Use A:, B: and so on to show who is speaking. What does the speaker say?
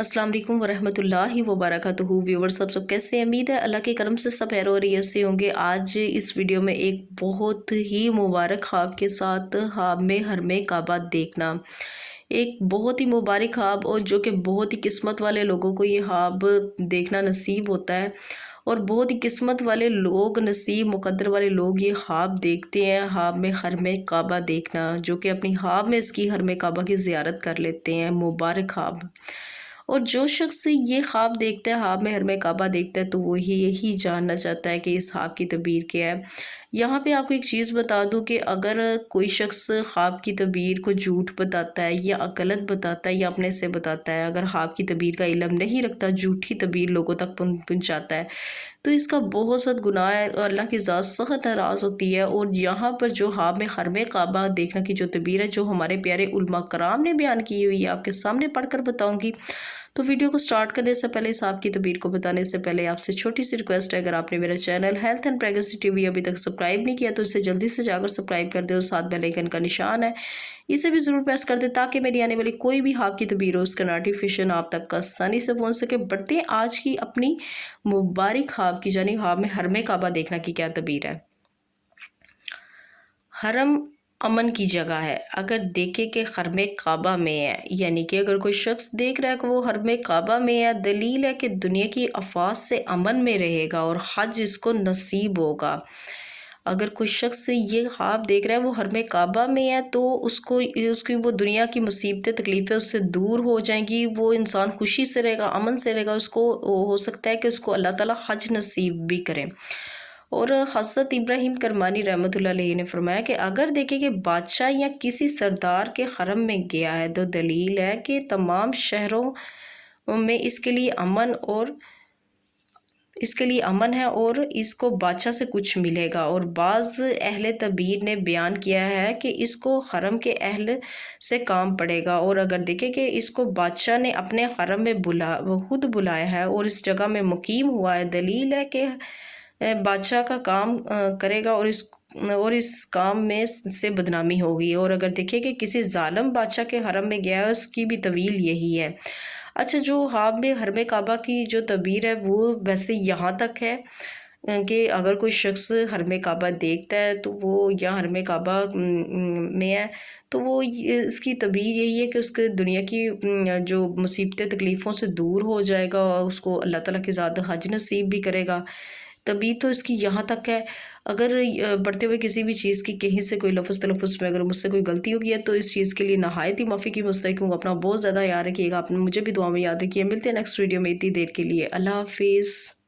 A: अस्सलाम वालेकुम वरहमतुल्लाहि वबरकातुहू। व्यूअर्स सब कैसे हैं? उम्मीद है अल्लाह के करम से सब खैर और ऐसे होंगे। आज इस वीडियो में एक बहुत ही मुबारक ख्वाब के साथ ख्वाब में हरमे काबा देखना, एक बहुत ही मुबारक ख्वाब और जो कि बहुत ही किस्मत वाले लोगों को ये ख्वाब देखना नसीब होता है। और बहुत ही किस्मत वाले लोग, नसीब मुकद्दर वाले लोग ये ख्वाब देखते हैं, ख्वाब में हरमे काबा देखना, जो कि अपनी ख्वाब में इसकी हरमे काबा की ज़ियारत कर लेते हैं। मुबारक ख्वाब। और जो शख्स ये ख्वाब देखता है, ख्वाब में हरमे काबा देखता है, तो वही यही जानना चाहता है कि इस ख्वाब की तबीर क्या है। यहाँ पे आपको एक चीज़ बता दूँ कि अगर कोई शख्स ख्वाब की तबीर को झूठ बताता है या गलत बताता है या अपने से बताता है, अगर ख्वाब की तबीर का इल्म नहीं रखता, झूठी तबीर लोगों तक पहुँचाता है, तो इसका बहुत सख्त गुनाह है और अल्लाह की ज़ात सख्त नाराज़ होती है। और यहाँ पर जो ख्वाब में हरमे काबा देखने की जो तबीर है, जो हमारे प्यारे उलमा कराम ने बयान की हुई है, आपके सामने पढ़कर बताऊँगी। तो वीडियो को स्टार्ट करने से पहले, इस आपकी तबीर को बताने से पहले आपसे छोटी सी रिक्वेस्ट है, अगर आपने मेरा channel health and pregnancy TV अभी तक सब्सक्राइब नहीं किया तो इसे जल्दी से जाकर सब्सक्राइब कर दे और साथ बेल आइकन का निशान है, इसे भी ज़रूर प्रेस कर दे ताकि मेरी आने वाली कोई भी आपकी तबीर हो उसका नोटिफिकेशन आप तक आसानी से पहुँच सके। बढ़ते हैं आज की अपनी मुबारक ख्वाब की जानी। ख्वाब में हरमे काबा देखना की क्या तबीर है। हरम अमन की जगह है। अगर देखे कि हरमे काबा में है, यानी कि अगर कोई शख्स देख रहा है कि वो हरमे काबा में है, दलील है कि दुनिया की आफात से अमन में रहेगा और हज इसको नसीब होगा। अगर कोई शख्स ये ख्वाब देख रहा है वो हरमे काबा में है, तो उसको उसकी वो दुनिया की मुसीबतें तकलीफ़ें उससे दूर हो जाएंगी, वो इंसान खुशी से रहेगा, अमन से रहेगा। उसको हो सकता है कि उसको अल्लाह ताला हज नसीब भी करें। और हज़रत इब्राहीम करमानी रहमतुल्लाह अलैहि ने फरमाया कि अगर देखें कि बादशाह या किसी सरदार के हरम में गया है, तो दलील है कि तमाम शहरों में इसके लिए अमन है और इसको बादशाह से कुछ मिलेगा। और बाज़ अहले तबीर ने बयान किया है कि इसको हरम के अहल से काम पड़ेगा। और अगर देखें कि इसको बादशाह ने अपने हरम में खुद बुलाया है और इस जगह में मुकीम हुआ है, दलील है कि बादशाह का काम करेगा और इस काम में से बदनामी होगी। और अगर देखें कि किसी जालिम बादशाह के हरम में गया है, उसकी भी तवील यही है। अच्छा, जो ख्वाब में हरमे काबा की जो तबीर है वो वैसे यहाँ तक है कि अगर कोई शख्स हरमे काबा देखता है तो वो या हरमे काबा में है, तो वो इसकी तबीर यही है कि उसके दुनिया की जो मुसीबतें तकलीफ़ों से दूर हो जाएगा और उसको अल्लाह ताला की ज़ात हज नसीब भी करेगा। तबीर तो इसकी यहाँ तक है। अगर बढ़ते हुए किसी भी चीज़ की कहीं से कोई लफ्ज़ तलफ़ुज़ में अगर मुझसे कोई गलती हो गई है तो इस चीज़ के लिए नहायत ही माफ़ी की मुस्तहिक़ हूँ। अपना बहुत ज़्यादा याद रखिएगा, आपने मुझे भी दुआ में याद रखिए। मिलते हैं नेक्स्ट वीडियो में, इतनी देर के लिए अल्लाह हाफ़िज़।